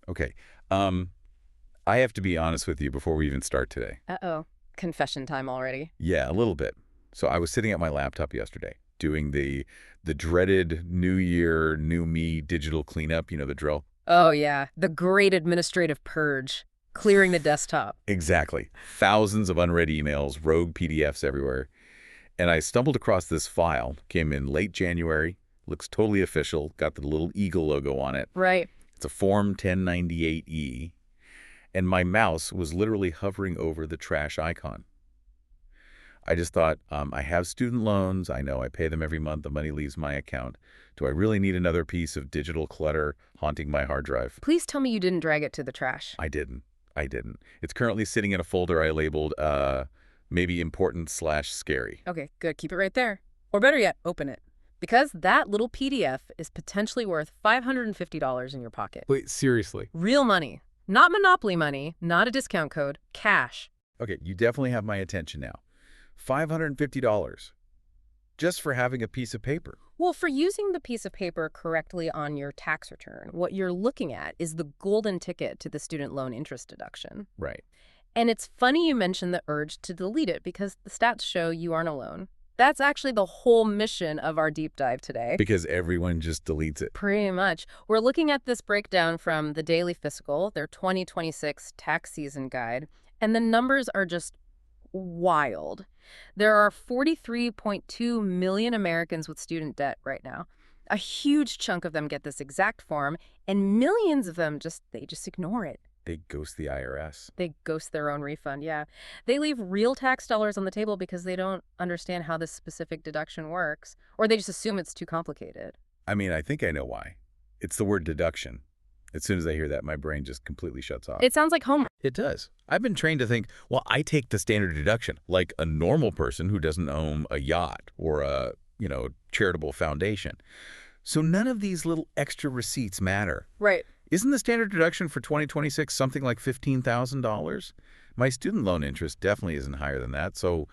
Okay. I have to be honest with you before we even start today. Uh-oh. Confession time already. Yeah, a little bit. So I was sitting at my laptop yesterday doing the dreaded New Year, New Me digital cleanup, you know the drill? Oh, yeah. The great administrative purge. Clearing the desktop. Exactly. Thousands of unread emails, rogue PDFs everywhere. And I stumbled across this file, came in late January, looks totally official, got the little eagle logo on it. Right. It's a Form 1098E. And my mouse was literally hovering over the trash icon. I just thought, I have student loans. I know I pay them every month. The money leaves my account. Do I really need another piece of digital clutter haunting my hard drive? Please tell me you didn't drag it to the trash. I didn't. I didn't. It's currently sitting in a folder I labeled maybe important/scary. Okay, good. Keep it right there. Or better yet, open it. Because that little PDF is potentially worth $550 in your pocket. Wait, seriously? Real money. Not Monopoly money, not a discount code. Cash. Okay, you definitely have my attention now. $550 just for having a piece of paper. Well, for using the piece of paper correctly on your tax return, what you're looking at is the golden ticket to the student loan interest deduction. Right. And it's funny you mentioned the urge to delete it because the stats show you aren't alone. That's actually the whole mission of our deep dive today. Because everyone just deletes it. Pretty much. We're looking at this breakdown from the Daily Fiscal, their 2026 tax season guide, and the numbers are just wild. There are 43.2 million Americans with student debt right now. A huge chunk of them get this exact form, and millions of them just ignore it. They ghost the IRS. They ghost their own refund, yeah. They leave real tax dollars on the table because they don't understand how this specific deduction works, or they just assume it's too complicated. I mean, I think I know why. It's the word deduction. As soon as I hear that, my brain just completely shuts off. It sounds like homework. It does. I've been trained to think, well, I take the standard deduction, like a normal person who doesn't own a yacht or a, charitable foundation. So none of these little extra receipts matter. Right. Isn't the standard deduction for 2026 something like $15,000? My student loan interest definitely isn't higher than that, so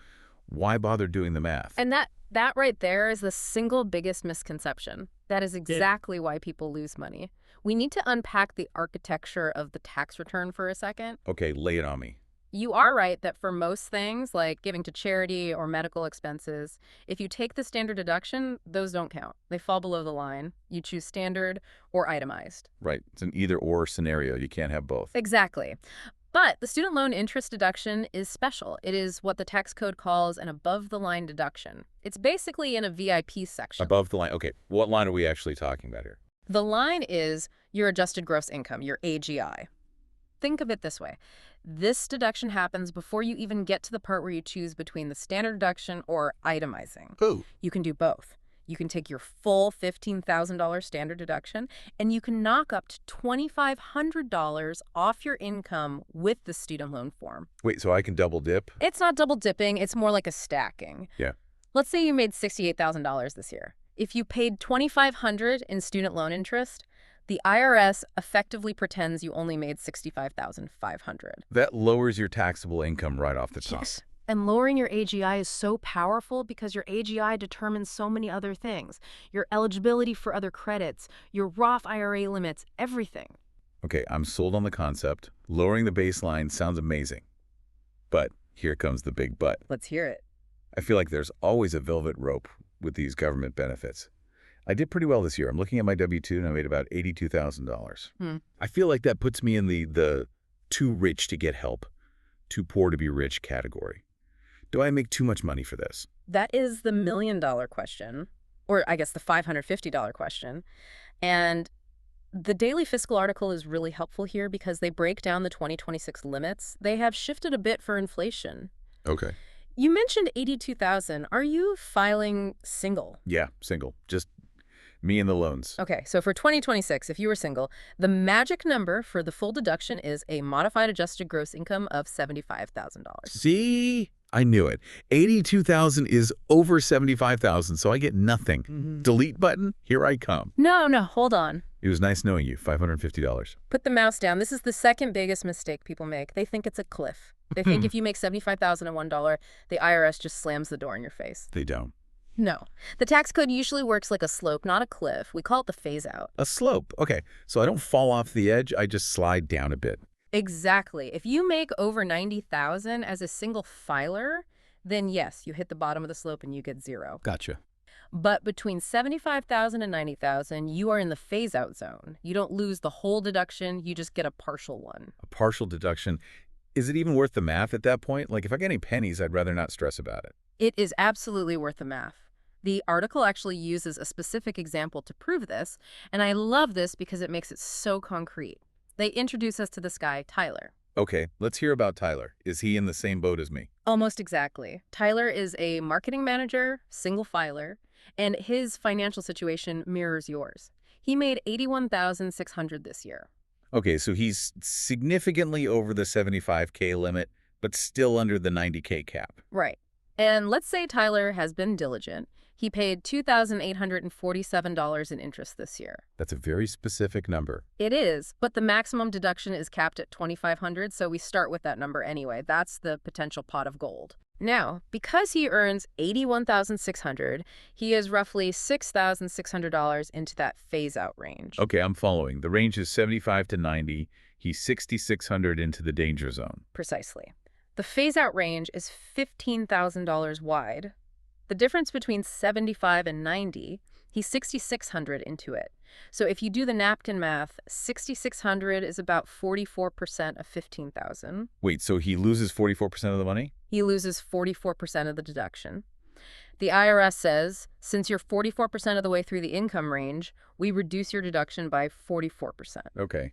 why bother doing the math? And that right there is the single biggest misconception. That is exactly why people lose money. We need to unpack the architecture of the tax return for a second. Okay, lay it on me. You are right that for most things, like giving to charity or medical expenses, if you take the standard deduction, those don't count. They fall below the line. You choose standard or itemized. Right. It's an either-or scenario. You can't have both. Exactly. But the student loan interest deduction is special. It is what the tax code calls an above-the-line deduction. It's basically in a VIP section. Above the line. Okay, what line are we actually talking about here? The line is your adjusted gross income, your AGI. Think of it this way. This deduction happens before you even get to the part where you choose between the standard deduction or itemizing. Oh. You can do both. You can take your full $15,000 standard deduction, and you can knock up to $2,500 off your income with the student loan form. Wait, so I can double dip? It's not double dipping. It's more like a stacking. Yeah. Let's say you made $68,000 this year. If you paid $2,500 in student loan interest, the IRS effectively pretends you only made $65,500. That lowers your taxable income right off the top. Yes. And lowering your AGI is so powerful because your AGI determines so many other things. Your eligibility for other credits, your Roth IRA limits, everything. Okay, I'm sold on the concept. Lowering the baseline sounds amazing. But here comes the big but. Let's hear it. I feel like there's always a velvet rope with these government benefits. I did pretty well this year. I'm looking at my W-2 and I made about $82,000. I feel like that puts me in the too rich to get help, too poor to be rich category. Do I make too much money for this? That is the $1 million question, or I guess the $550 question. And the Daily Fiscal article is really helpful here because they break down the 2026 limits. They have shifted a bit for inflation. Okay. You mentioned $82,000. Are you filing single? Yeah, single. Just me and the loans. Okay, so for 2026, if you were single, the magic number for the full deduction is a modified adjusted gross income of $75,000. See? I knew it. $82,000 is over $75,000, so I get nothing. Delete button, here I come. No, hold on. It was nice knowing you. $550. Put the mouse down. This is the second biggest mistake people make. They think it's a cliff. They think if you make $75,001, the IRS just slams the door in your face. They don't. No. The tax code usually works like a slope, not a cliff. We call it the phase out. A slope. Okay, so I don't fall off the edge, I just slide down a bit. Exactly. If you make over 90,000 as a single filer, then yes, you hit the bottom of the slope and you get 0. Gotcha. But between 75,000 and 90,000, you are in the phase out zone. You don't lose the whole deduction, you just get a partial one. A partial deduction. Is it even worth the math at that point? Like, if I get any pennies, I'd rather not stress about it. It is absolutely worth the math. The article actually uses a specific example to prove this, and I love this because it makes it so concrete. They introduce us to this guy, Tyler. Okay, let's hear about Tyler. Is he in the same boat as me? Almost exactly. Tyler is a marketing manager, single filer, and his financial situation mirrors yours. He made $81,600 this year. Okay, so he's significantly over the 75K limit, but still under the 90K cap. Right. And let's say Tyler has been diligent. He paid $2,847 in interest this year. That's a very specific number. It is, but the maximum deduction is capped at $2,500, so we start with that number anyway. That's the potential pot of gold. Now, because he earns $81,600, he is roughly $6,600 into that phase-out range. Okay, I'm following. The range is 75 to 90. He's 6,600 into the danger zone. Precisely. The phase-out range is $15,000 wide. The difference between 75 and 90, he's 6,600 into it. So if you do the napkin math, 6,600 is about 44% of 15,000. Wait, so he loses 44% of the money? He loses 44% of the deduction. The IRS says, since you're 44% of the way through the income range, we reduce your deduction by 44%. Okay.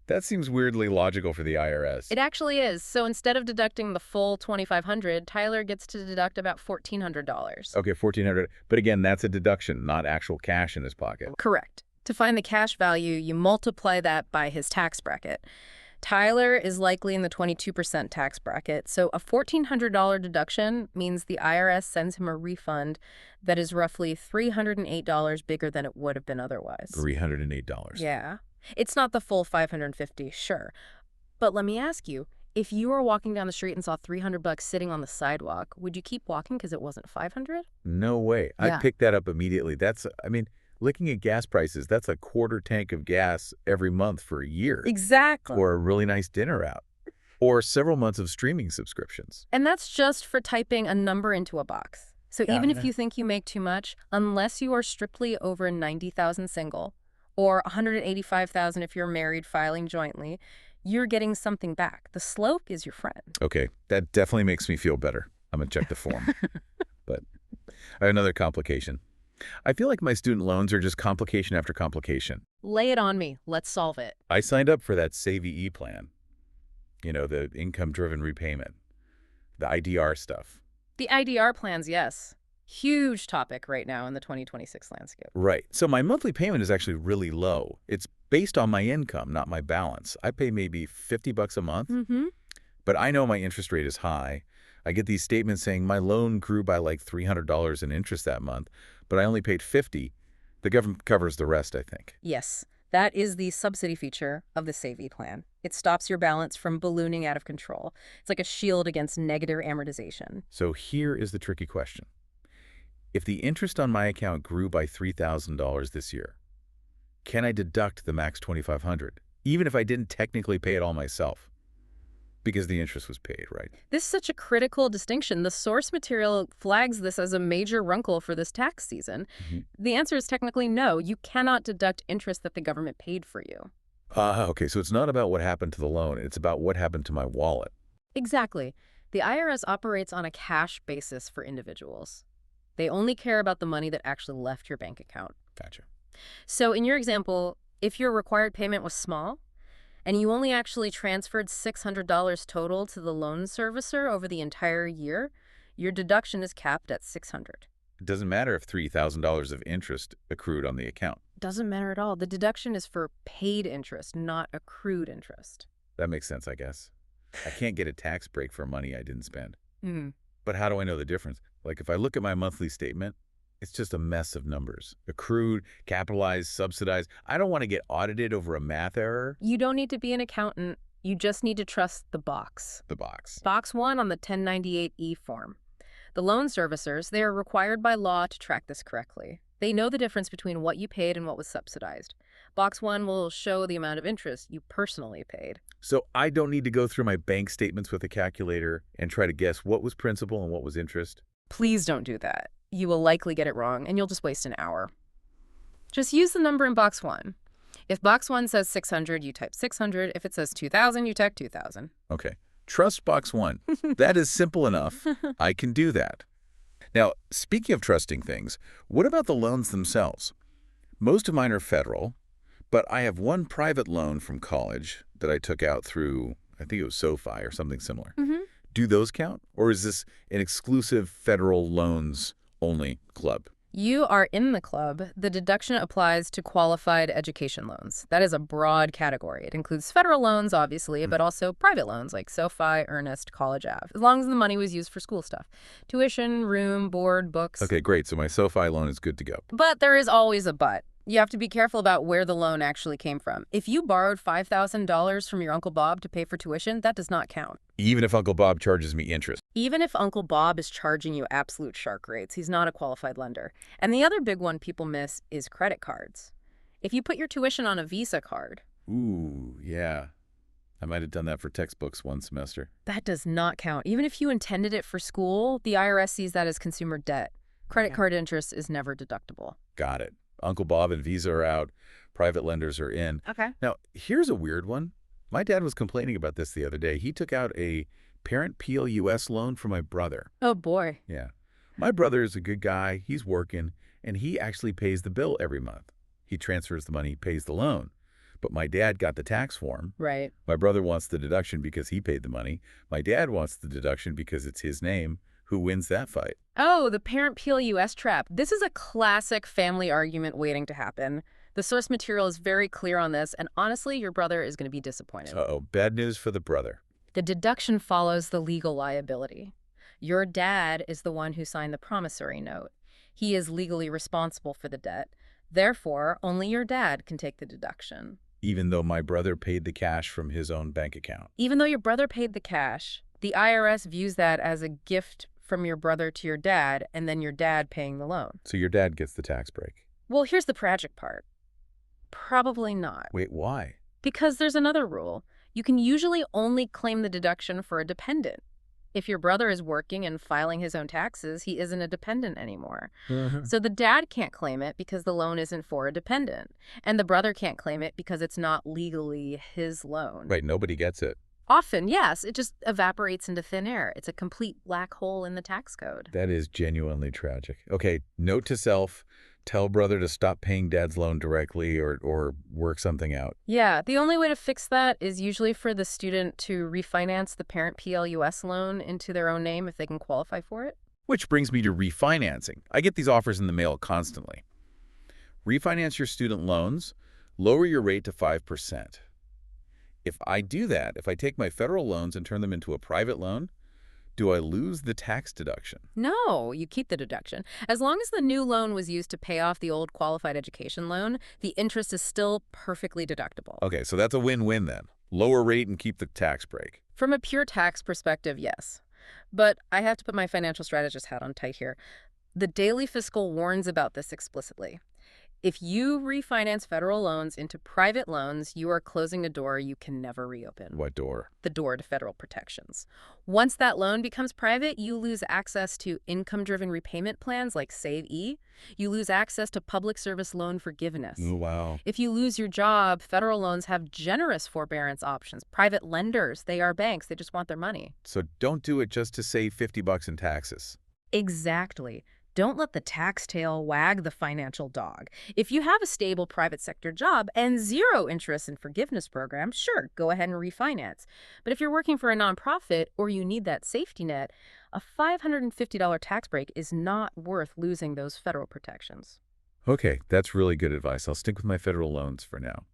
That seems weirdly logical for the IRS. It actually is. So instead of deducting the full $2,500, Tyler gets to deduct about $1,400. Okay, $1,400. But again, that's a deduction, not actual cash in his pocket. Correct. To find the cash value, you multiply that by his tax bracket. Tyler is likely in the 22% tax bracket, so a $1,400 deduction means the IRS sends him a refund that is roughly $308 bigger than it would have been otherwise. $308. Yeah. It's not the full $550, sure. But let me ask you, if you were walking down the street and saw $300 sitting on the sidewalk, would you keep walking because it wasn't $500? No way. Yeah. I'd pick that up immediately. Looking at gas prices, that's a quarter tank of gas every month for a year. Exactly. Or a really nice dinner out. Or several months of streaming subscriptions. And that's just for typing a number into a box. So even if you think you make too much, unless you are strictly over 90,000 single, or 185,000 if you're married filing jointly, you're getting something back. The slope is your friend. Okay, that definitely makes me feel better. I'm going to check the form. But I have another complication. I feel like my student loans are just complication after complication. Lay it on me. Let's solve it. I signed up for that SAVE plan. You know, the income-driven repayment. The IDR stuff. The IDR plans, yes. Huge topic right now in the 2026 landscape. Right. So my monthly payment is actually really low. It's based on my income, not my balance. I pay maybe $50 a month, but I know my interest rate is high. I get these statements saying my loan grew by like $300 in interest that month, but I only paid $50. The government covers the rest, I think. Yes, that is the subsidy feature of the SAVE plan. It stops your balance from ballooning out of control. It's like a shield against negative amortization. So here is the tricky question. If the interest on my account grew by $3,000 this year, can I deduct the max $2,500, even if I didn't technically pay it all myself? Because the interest was paid, right? This is such a critical distinction. The source material flags this as a major wrinkle for this tax season. The answer is technically no. You cannot deduct interest that the government paid for you. Okay, so it's not about what happened to the loan. It's about what happened to my wallet. Exactly. The IRS operates on a cash basis for individuals. They only care about the money that actually left your bank account. Gotcha. So in your example, if your required payment was small, and you only actually transferred $600 total to the loan servicer over the entire year, your deduction is capped at $600. It doesn't matter if $3,000 of interest accrued on the account. Doesn't matter at all. The deduction is for paid interest, not accrued interest. That makes sense, I guess. I can't get a tax break for money I didn't spend. Hmm. But how do I know the difference? Like if I look at my monthly statement, it's just a mess of numbers. Accrued, capitalized, subsidized. I don't want to get audited over a math error. You don't need to be an accountant. You just need to trust the box. The box. Box 1 on the 1098E form. The loan servicers, they are required by law to track this correctly. They know the difference between what you paid and what was subsidized. Box 1 will show the amount of interest you personally paid. So I don't need to go through my bank statements with a calculator and try to guess what was principal and what was interest? Please don't do that. You will likely get it wrong, and you'll just waste an hour. Just use the number in box 1. If box 1 says 600, you type 600. If it says 2,000, you type 2,000. Okay. Trust box 1. That is simple enough. I can do that. Now, speaking of trusting things, what about the loans themselves? Most of mine are federal, but I have one private loan from college that I took out through, I think it was SoFi or something similar. Do those count? Or is this an exclusive federal loans only club? You are in the club. The deduction applies to qualified education loans. That is a broad category. It includes federal loans, obviously, but also private loans like SoFi, Earnest, College Ave, as long as the money was used for school stuff. Tuition, room, board, books. Okay, great. So my SoFi loan is good to go. But there is always a but. You have to be careful about where the loan actually came from. If you borrowed $5,000 from your Uncle Bob to pay for tuition, that does not count. Even if Uncle Bob charges me interest. Even if Uncle Bob is charging you absolute shark rates, he's not a qualified lender. And the other big one people miss is credit cards. If you put your tuition on a Visa card... Ooh, yeah. I might have done that for textbooks one semester. That does not count. Even if you intended it for school, the IRS sees that as consumer debt. Credit card interest is never deductible. Got it. Uncle Bob and Visa are out. Private lenders are in. Okay. Now, here's a weird one. My dad was complaining about this the other day. He took out a parent PLUS loan for my brother. Oh, boy. Yeah. My brother is a good guy. He's working, and he actually pays the bill every month. He transfers the money, pays the loan. But my dad got the tax form. Right. My brother wants the deduction because he paid the money. My dad wants the deduction because it's his name. Who wins that fight? Oh, the parent PLUS trap. This is a classic family argument waiting to happen. The source material is very clear on this, and honestly, your brother is going to be disappointed. Uh-oh, bad news for the brother. The deduction follows the legal liability. Your dad is the one who signed the promissory note. He is legally responsible for the debt. Therefore, only your dad can take the deduction. Even though my brother paid the cash from his own bank account. Even though your brother paid the cash, the IRS views that as a gift from your brother to your dad, and then your dad paying the loan. So your dad gets the tax break. Well, here's the tragic part. Probably not. Wait, why? Because there's another rule. You can usually only claim the deduction for a dependent. If your brother is working and filing his own taxes, he isn't a dependent anymore. So the dad can't claim it because the loan isn't for a dependent. And the brother can't claim it because it's not legally his loan. Right, nobody gets it. Often, yes. It just evaporates into thin air. It's a complete black hole in the tax code. That is genuinely tragic. Okay, note to self, tell brother to stop paying dad's loan directly or work something out. Yeah, the only way to fix that is usually for the student to refinance the parent PLUS loan into their own name if they can qualify for it. Which brings me to refinancing. I get these offers in the mail constantly. Refinance your student loans, lower your rate to 5%. If I do that, if I take my federal loans and turn them into a private loan, do I lose the tax deduction? No, you keep the deduction. As long as the new loan was used to pay off the old qualified education loan, the interest is still perfectly deductible. Okay, so that's a win-win then. Lower rate and keep the tax break. From a pure tax perspective, yes. But I have to put my financial strategist hat on tight here. The Daily Fiscal warns about this explicitly. If you refinance federal loans into private loans, you are closing a door you can never reopen. What door? The door to federal protections. Once that loan becomes private, you lose access to income-driven repayment plans like SAVE-E. You lose access to public service loan forgiveness. Oh, wow. If you lose your job, federal loans have generous forbearance options. Private lenders, they are banks. They just want their money. So don't do it just to save $50 in taxes. Exactly. Don't let the tax tail wag the financial dog. If you have a stable private sector job and zero interest in forgiveness programs, sure, go ahead and refinance. But if you're working for a nonprofit or you need that safety net, a $550 tax break is not worth losing those federal protections. Okay, that's really good advice. I'll stick with my federal loans for now.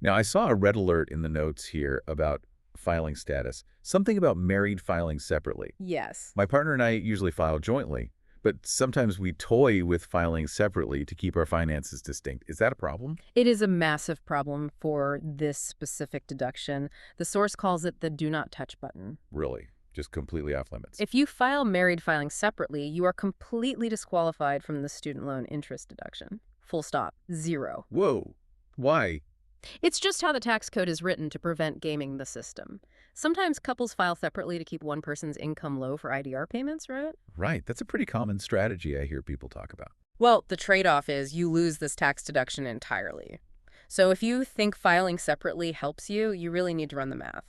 Now, I saw a red alert in the notes here about filing status, something about married filing separately. Yes. My partner and I usually file jointly, but sometimes we toy with filing separately to keep our finances distinct. Is that a problem? It is a massive problem for this specific deduction. The source calls it the do not touch button. Really? Just completely off limits. If you file married filing separately, you are completely disqualified from the student loan interest deduction. Full stop. Zero. Whoa. Why? It's just how the tax code is written to prevent gaming the system. Sometimes couples file separately to keep one person's income low for IDR payments, right? Right. That's a pretty common strategy I hear people talk about. Well, the trade-off is you lose this tax deduction entirely. So if you think filing separately helps you, you really need to run the math.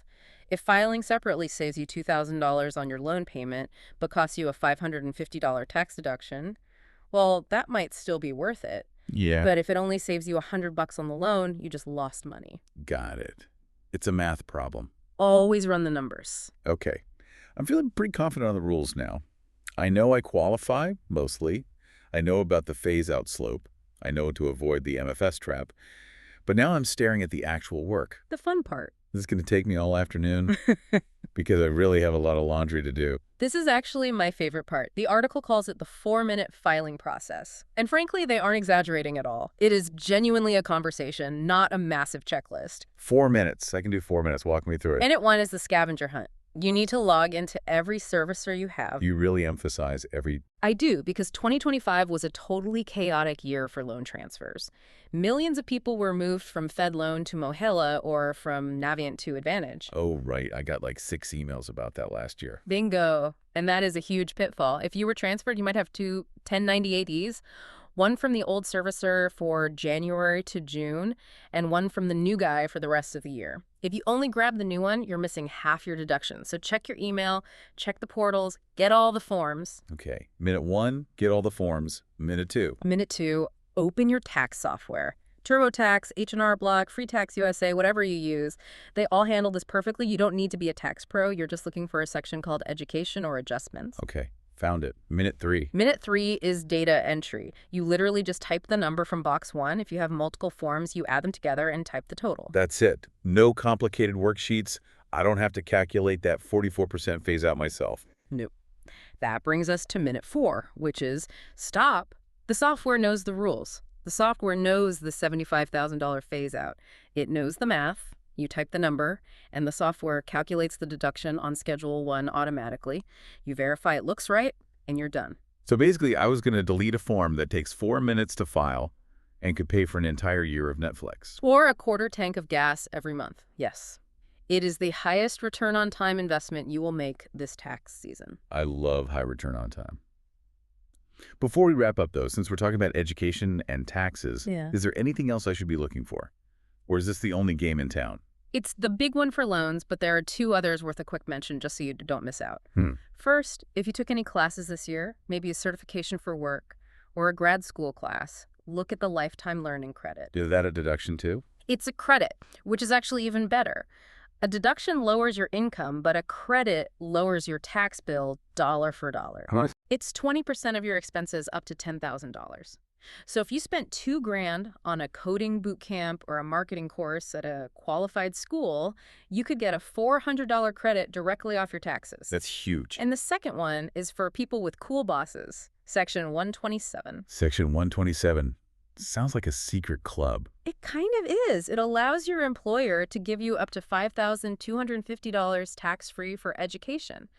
If filing separately saves you $2,000 on your loan payment but costs you a $550 tax deduction, well, that might still be worth it. Yeah. But if it only saves you $100 on the loan, you just lost money. Got it. It's a math problem. Always run the numbers. Okay. I'm feeling pretty confident on the rules now. I know I qualify, mostly. I know about the phase-out slope. I know to avoid the MFS trap. But now I'm staring at the actual work. The fun part. This is going to take me all afternoon because I really have a lot of laundry to do. This is actually my favorite part. The article calls it the 4-minute filing process. And frankly, they aren't exaggerating at all. It is genuinely a conversation, not a massive checklist. 4 minutes. I can do 4 minutes. Walk me through it. Minute 1 is the scavenger hunt. You need to log into every servicer you have. You really emphasize every... I do, because 2025 was a totally chaotic year for loan transfers. Millions of people were moved from FedLoan to Mohela or from Navient to Advantage. Oh, right. I got like 6 emails about that last year. Bingo. And that is a huge pitfall. If you were transferred, you might have 2 1098Es. One from the old servicer for January to June, and one from the new guy for the rest of the year. If you only grab the new one, you're missing half your deduction. So check your email, check the portals, get all the forms. Okay. Minute 1, get all the forms. Minute 2. Minute 2, open your tax software. TurboTax, H&R Block, FreeTaxUSA, whatever you use, they all handle this perfectly. You don't need to be a tax pro. You're just looking for a section called Education or Adjustments. Okay. Found it. Minute 3. Minute 3 is data entry. You literally just type the number from box 1. If you have multiple forms, you add them together and type the total. That's it. No complicated worksheets. I don't have to calculate that 44% phase out myself. Nope. That brings us to minute 4, which is stop. The software knows the rules. The software knows the $75,000 phase out. It knows the math. You type the number, and the software calculates the deduction on Schedule 1 automatically. You verify it looks right, and you're done. So basically, I was going to delete a form that takes 4 minutes to file and could pay for an entire year of Netflix. Or a quarter tank of gas every month. Yes. It is the highest return on time investment you will make this tax season. I love high return on time. Before we wrap up, though, since we're talking about education and taxes, is there anything else I should be looking for? Or is this the only game in town? It's the big one for loans, but there are 2 others worth a quick mention just so you don't miss out. First, if you took any classes this year, maybe a certification for work or a grad school class, look at the lifetime learning credit. Is that a deduction too? It's a credit, which is actually even better. A deduction lowers your income, but a credit lowers your tax bill dollar for dollar. How much? It's 20% of your expenses up to $10,000. So if you spent $2,000 on a coding boot camp or a marketing course at a qualified school, you could get a $400 credit directly off your taxes. That's huge. And the second one is for people with cool bosses, Section 127. Section 127. Sounds like a secret club. It kind of is. It allows your employer to give you up to $5,250 tax-free for education.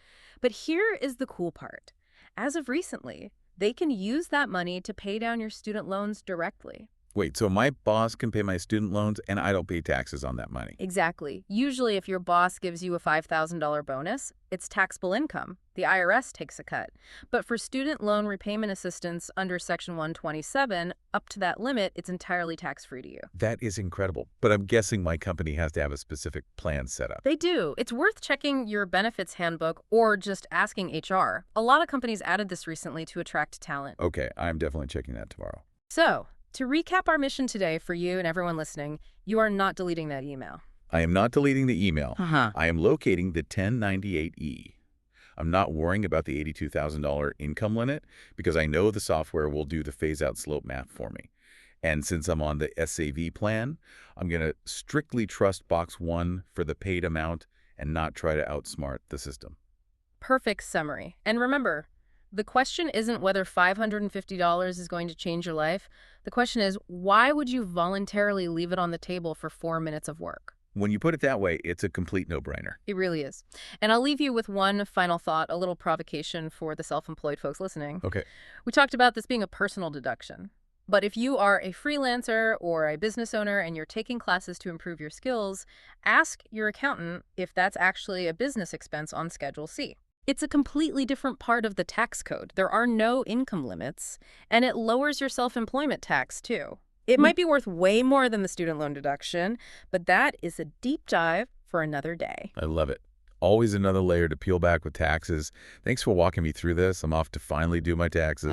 But here is the cool part. As of recently, they can use that money to pay down your student loans directly. Wait, so my boss can pay my student loans and I don't pay taxes on that money? Exactly. Usually if your boss gives you a $5,000 bonus, it's taxable income. The IRS takes a cut. But for student loan repayment assistance under Section 127, up to that limit, it's entirely tax-free to you. That is incredible. But I'm guessing my company has to have a specific plan set up. They do. It's worth checking your benefits handbook or just asking HR. A lot of companies added this recently to attract talent. Okay, I'm definitely checking that tomorrow. So, to recap our mission today for you and everyone listening, you are not deleting that email. I am not deleting the email. I am locating the 1098E. I'm not worrying about the $82,000 income limit because I know the software will do the phase-out slope math for me. And since I'm on the SAV plan, I'm going to strictly trust box 1 for the paid amount and not try to outsmart the system. Perfect summary. And remember, the question isn't whether $550 is going to change your life. The question is, why would you voluntarily leave it on the table for 4 minutes of work? When you put it that way, it's a complete no-brainer. It really is. And I'll leave you with one final thought, a little provocation for the self-employed folks listening. Okay. We talked about this being a personal deduction. But if you are a freelancer or a business owner and you're taking classes to improve your skills, ask your accountant if that's actually a business expense on Schedule C. It's a completely different part of the tax code. There are no income limits, and it lowers your self-employment tax, too. It might be worth way more than the student loan deduction, but that is a deep dive for another day. I love it. Always another layer to peel back with taxes. Thanks for walking me through this. I'm off to finally do my taxes.